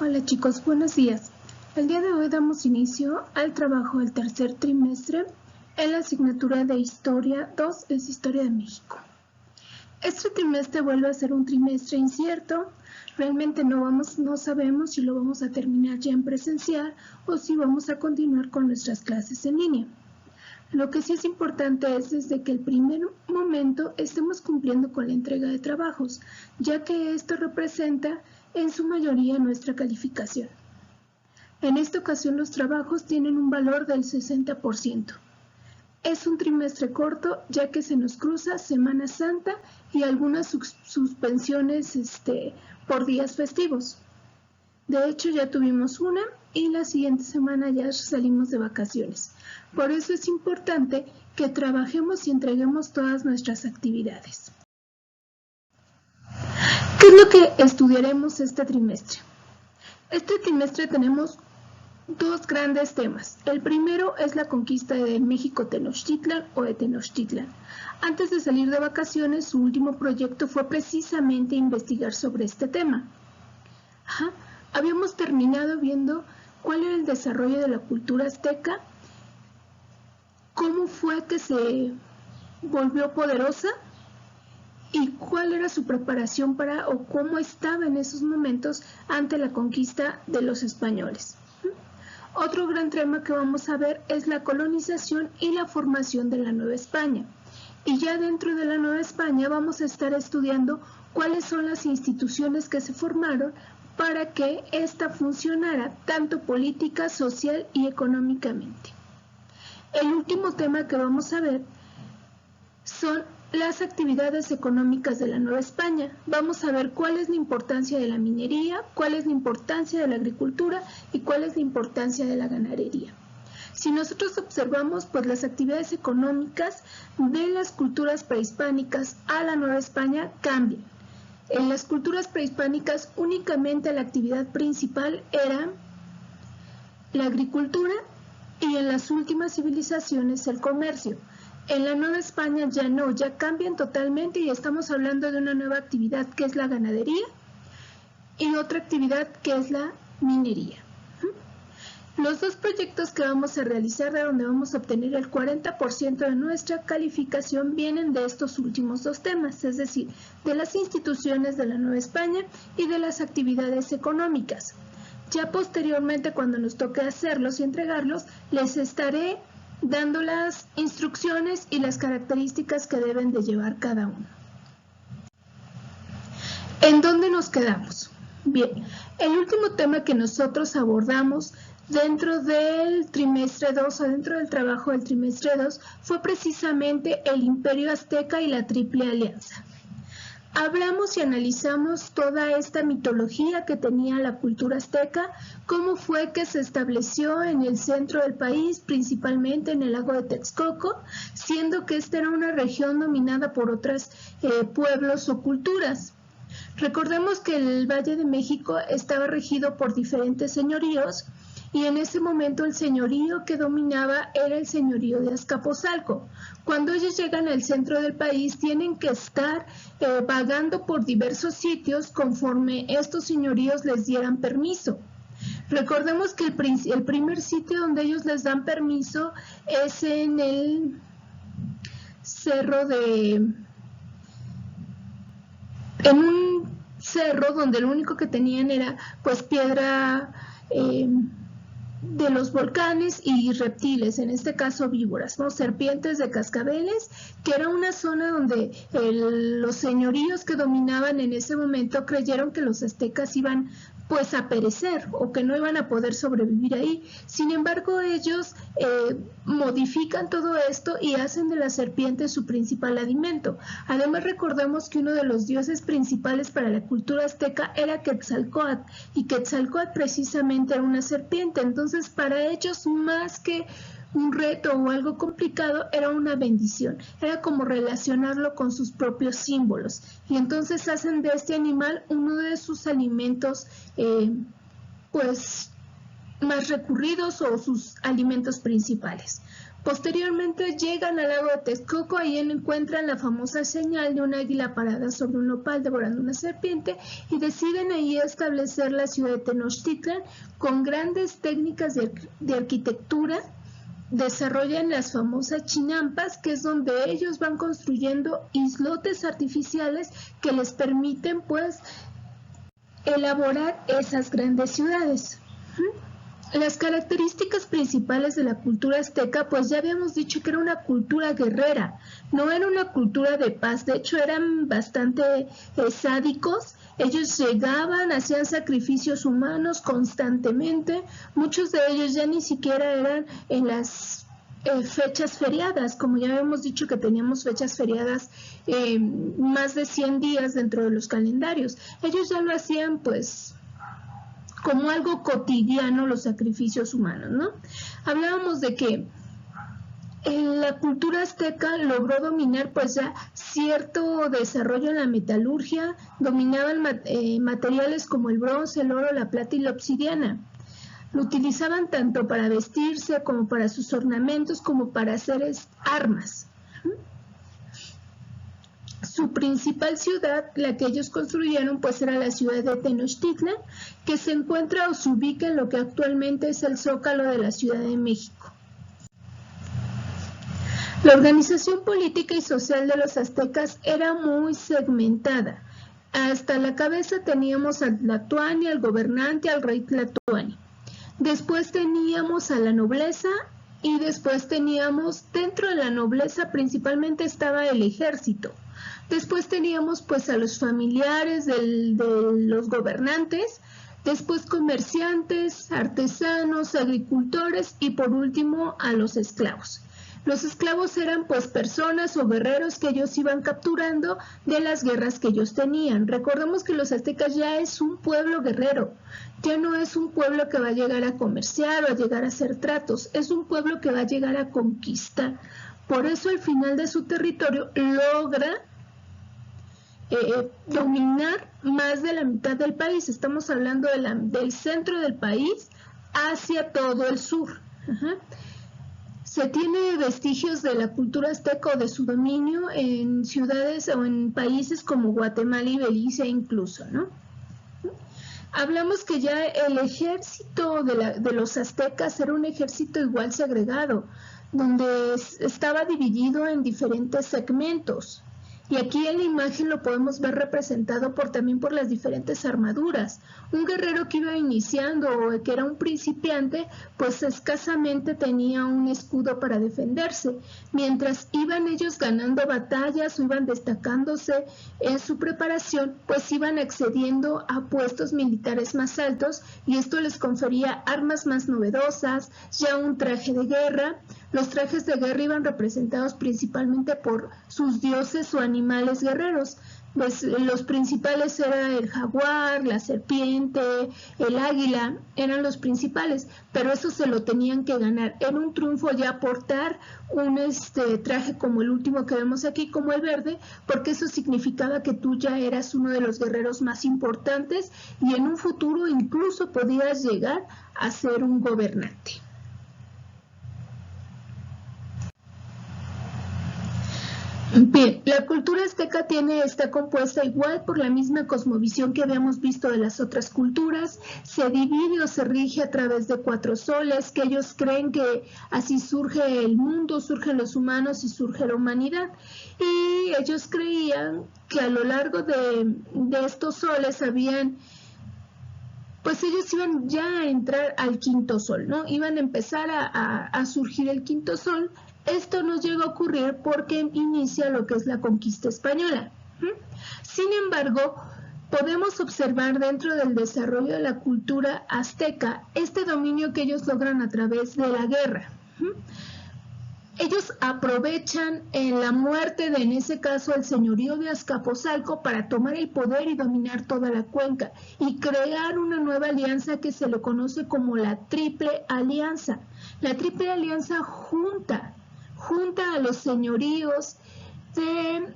Hola chicos, buenos días. El día de hoy damos inicio al trabajo del tercer trimestre en la asignatura de Historia 2, es Historia de México. Este trimestre vuelve a ser un trimestre incierto. Realmente no sabemos si lo vamos a terminar ya en presencial o si vamos a continuar con nuestras clases en línea. Lo que sí es importante es desde que el primer momento estemos cumpliendo con la entrega de trabajos, ya que esto representa en su mayoría nuestra calificación. En esta ocasión los trabajos tienen un valor del 60%. Es un trimestre corto ya que se nos cruza Semana Santa y algunas suspensiones por días festivos. De hecho ya tuvimos una y la siguiente semana ya salimos de vacaciones. Por eso es importante que trabajemos y entreguemos todas nuestras actividades. ¿Qué es lo que estudiaremos este trimestre? Este trimestre tenemos dos grandes temas. El primero es la conquista de México Tenochtitlan o de Tenochtitlan. Antes de salir de vacaciones, su último proyecto fue precisamente investigar sobre este tema. Habíamos terminado viendo cuál era el desarrollo de la cultura azteca, cómo fue que se volvió poderosa y cuál era su preparación o cómo estaba en esos momentos ante la conquista de los españoles. Otro gran tema que vamos a ver es la colonización y la formación de la Nueva España. Y ya dentro de la Nueva España vamos a estar estudiando cuáles son las instituciones que se formaron para que ésta funcionara tanto política, social y económicamente. El último tema que vamos a ver son las actividades económicas de la Nueva España. Vamos a ver cuál es la importancia de la minería, cuál es la importancia de la agricultura y cuál es la importancia de la ganadería. Si nosotros observamos, pues las actividades económicas de las culturas prehispánicas a la Nueva España cambian. En las culturas prehispánicas únicamente la actividad principal era la agricultura y en las últimas civilizaciones el comercio. En la Nueva España ya no, ya cambian totalmente y estamos hablando de una nueva actividad que es la ganadería y otra actividad que es la minería. Los dos proyectos que vamos a realizar, de donde vamos a obtener el 40% de nuestra calificación, vienen de estos últimos dos temas, es decir, de las instituciones de la Nueva España y de las actividades económicas. Ya posteriormente, cuando nos toque hacerlos y entregarlos, les estaré dando las instrucciones y las características que deben de llevar cada uno. ¿En dónde nos quedamos? Bien, el último tema que nosotros abordamos dentro del trimestre 2 o dentro del trabajo del trimestre 2 fue precisamente el Imperio Azteca y la Triple Alianza. Hablamos y analizamos toda esta mitología que tenía la cultura azteca, cómo fue que se estableció en el centro del país, principalmente en el lago de Texcoco, siendo que esta era una región dominada por otros pueblos o culturas. Recordemos que el Valle de México estaba regido por diferentes señoríos y en ese momento el señorío que dominaba era el señorío de Azcapotzalco. Cuando ellos llegan al centro del país tienen que estar vagando por diversos sitios conforme estos señoríos les dieran permiso. Recordemos que el primer sitio donde ellos les dan permiso es en el cerro en un cerro donde lo único que tenían era pues piedra de los volcanes y reptiles, en este caso víboras, ¿no? Serpientes de cascabeles, que era una zona donde los señoríos que dominaban en ese momento creyeron que los aztecas iban pues a perecer o que no iban a poder sobrevivir ahí. Sin embargo, ellos modifican todo esto y hacen de la serpiente su principal alimento. Además, recordemos que uno de los dioses principales para la cultura azteca era Quetzalcóatl, y Quetzalcóatl precisamente era una serpiente. Entonces, para ellos, más que un reto o algo complicado, era una bendición, era como relacionarlo con sus propios símbolos, y entonces hacen de este animal uno de sus alimentos pues más recurridos o sus alimentos principales. Posteriormente llegan al lago de Texcoco, ahí encuentran la famosa señal de un águila parada sobre un nopal devorando una serpiente y deciden ahí establecer la ciudad de Tenochtitlan con grandes técnicas de arquitectura. Desarrollan las famosas chinampas, que es donde ellos van construyendo islotes artificiales que les permiten pues elaborar esas grandes ciudades. Las características principales de la cultura azteca, pues ya habíamos dicho que era una cultura guerrera, no era una cultura de paz, de hecho eran bastante sádicos, ellos llegaban, hacían sacrificios humanos constantemente, muchos de ellos ya ni siquiera eran en las fechas feriadas, como ya habíamos dicho que teníamos fechas feriadas más de 100 días dentro de los calendarios, ellos ya lo hacían pues como algo cotidiano los sacrificios humanos, ¿no? Hablábamos de que la cultura azteca logró dominar pues ya cierto desarrollo en la metalurgia, dominaban materiales como el bronce, el oro, la plata y la obsidiana. Lo utilizaban tanto para vestirse como para sus ornamentos como para hacer armas. Su principal ciudad, la que ellos construyeron, pues era la ciudad de Tenochtitlan, que se encuentra o se ubica en lo que actualmente es el Zócalo de la Ciudad de México. La organización política y social de los aztecas era muy segmentada. Hasta la cabeza teníamos al Tlatoani, al gobernante, al rey Tlatoani. Después teníamos a la nobleza y después teníamos, dentro de la nobleza principalmente estaba el ejército. Después teníamos pues a los familiares de los gobernantes, después comerciantes, artesanos, agricultores y por último a los esclavos. Los esclavos eran pues personas o guerreros que ellos iban capturando de las guerras que ellos tenían. Recordemos que los aztecas ya es un pueblo guerrero, ya no es un pueblo que va a llegar a comerciar o a llegar a hacer tratos, es un pueblo que va a llegar a conquistar. Por eso al final de su territorio logra dominar más de la mitad del país. Estamos hablando del centro del país hacia todo el sur. Se tiene vestigios de la cultura azteca o de su dominio en ciudades o en países como Guatemala y Belice incluso, ¿no? Hablamos que ya el ejército de los aztecas era un ejército igual segregado, donde estaba dividido en diferentes segmentos. Y aquí en la imagen lo podemos ver representado también por las diferentes armaduras. Un guerrero que iba iniciando o que era un principiante, pues escasamente tenía un escudo para defenderse. Mientras iban ellos ganando batallas o iban destacándose en su preparación, pues iban accediendo a puestos militares más altos y esto les confería armas más novedosas, ya un traje de guerra. Los trajes de guerra iban representados principalmente por sus dioses o animales guerreros. Pues los principales eran el jaguar, la serpiente, el águila, eran los principales, pero eso se lo tenían que ganar. Era un triunfo ya portar un traje como el último que vemos aquí, como el verde, porque eso significaba que tú ya eras uno de los guerreros más importantes y en un futuro incluso podías llegar a ser un gobernante. Bien, la cultura azteca está compuesta igual por la misma cosmovisión que habíamos visto de las otras culturas, se divide o se rige a través de 4 soles, que ellos creen que así surge el mundo, surgen los humanos y surge la humanidad. Y ellos creían que a lo largo de estos soles pues ellos iban ya a entrar al quinto sol, ¿no? Iban a empezar a surgir el quinto sol. Esto nos llega a ocurrir porque inicia lo que es la conquista española. Sin embargo, podemos observar dentro del desarrollo de la cultura azteca este dominio que ellos logran a través de la guerra. Ellos aprovechan en la muerte en ese caso, el señorío de Azcapotzalco para tomar el poder y dominar toda la cuenca y crear una nueva alianza que se le conoce como la Triple Alianza. La Triple Alianza junta a los señoríos de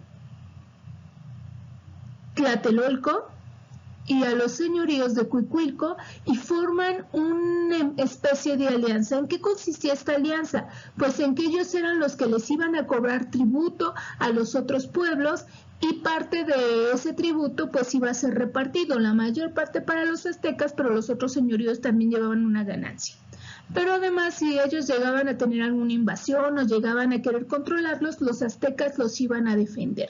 Tlatelolco, y a los señoríos de Cuicuilco y forman una especie de alianza. ¿En qué consistía esta alianza? Pues en que ellos eran los que les iban a cobrar tributo a los otros pueblos y parte de ese tributo pues iba a ser repartido, la mayor parte para los aztecas, pero los otros señoríos también llevaban una ganancia. Pero además, si ellos llegaban a tener alguna invasión o llegaban a querer controlarlos, los aztecas los iban a defender.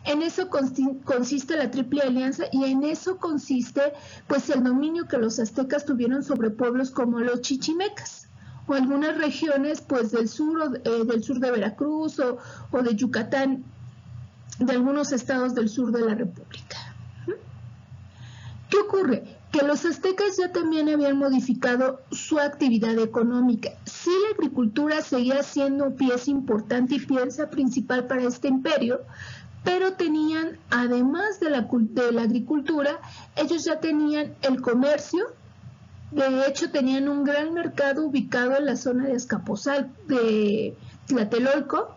En eso consiste la Triple Alianza y en eso consiste pues el dominio que los aztecas tuvieron sobre pueblos como los chichimecas o algunas regiones pues del sur de Veracruz o de Yucatán, de algunos estados del sur de la República. ¿Qué ocurre? Que los aztecas ya también habían modificado su actividad económica. Sí, la agricultura seguía siendo pieza importante y pieza principal para este imperio, pero tenían, además de la agricultura, ellos ya tenían el comercio. De hecho, tenían un gran mercado ubicado en la zona de Azcapotzalco, de Tlatelolco,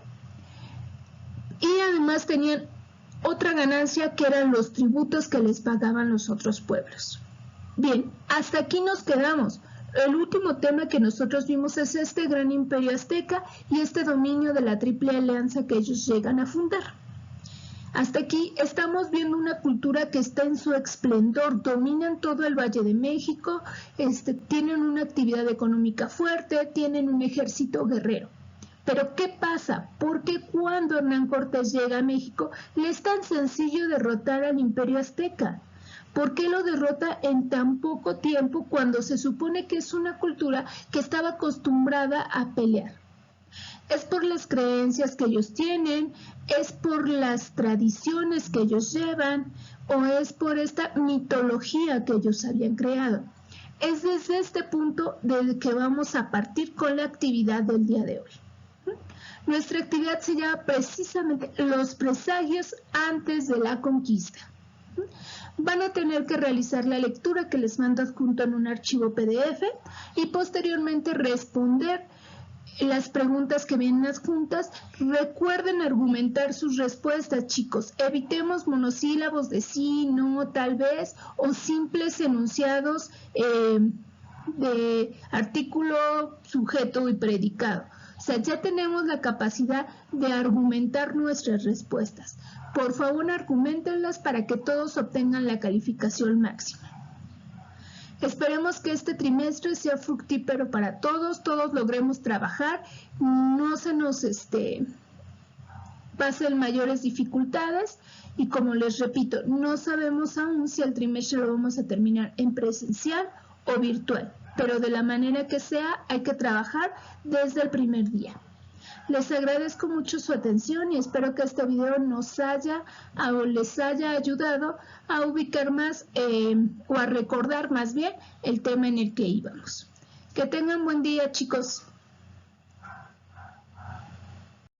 y además tenían otra ganancia que eran los tributos que les pagaban los otros pueblos. Bien, hasta aquí nos quedamos. El último tema que nosotros vimos es este gran imperio azteca y este dominio de la Triple Alianza que ellos llegan a fundar. Hasta aquí estamos viendo una cultura que está en su esplendor, dominan todo el Valle de México, tienen una actividad económica fuerte, tienen un ejército guerrero. Pero ¿qué pasa? ¿Por qué cuando Hernán Cortés llega a México le es tan sencillo derrotar al imperio azteca? ¿Por qué lo derrota en tan poco tiempo cuando se supone que es una cultura que estaba acostumbrada a pelear? Es por las creencias que ellos tienen, es por las tradiciones que ellos llevan o es por esta mitología que ellos habían creado. Es desde este punto del que vamos a partir con la actividad del día de hoy. Nuestra actividad se llama precisamente los presagios antes de la conquista. Van a tener que realizar la lectura que les mando adjunto en un archivo PDF y posteriormente responder las preguntas que vienen adjuntas. Recuerden argumentar sus respuestas, chicos. Evitemos monosílabos de sí, no, tal vez o simples enunciados de artículo, sujeto y predicado. O sea, ya tenemos la capacidad de argumentar nuestras respuestas. Por favor, argumentenlas para que todos obtengan la calificación máxima. Esperemos que este trimestre sea fructífero para todos logremos trabajar, no se nos pasen mayores dificultades y como les repito, no sabemos aún si el trimestre lo vamos a terminar en presencial o virtual, pero de la manera que sea hay que trabajar desde el primer día. Les agradezco mucho su atención y espero que este video nos haya o les haya ayudado a ubicar más o a recordar más bien el tema en el que íbamos. Que tengan buen día, chicos.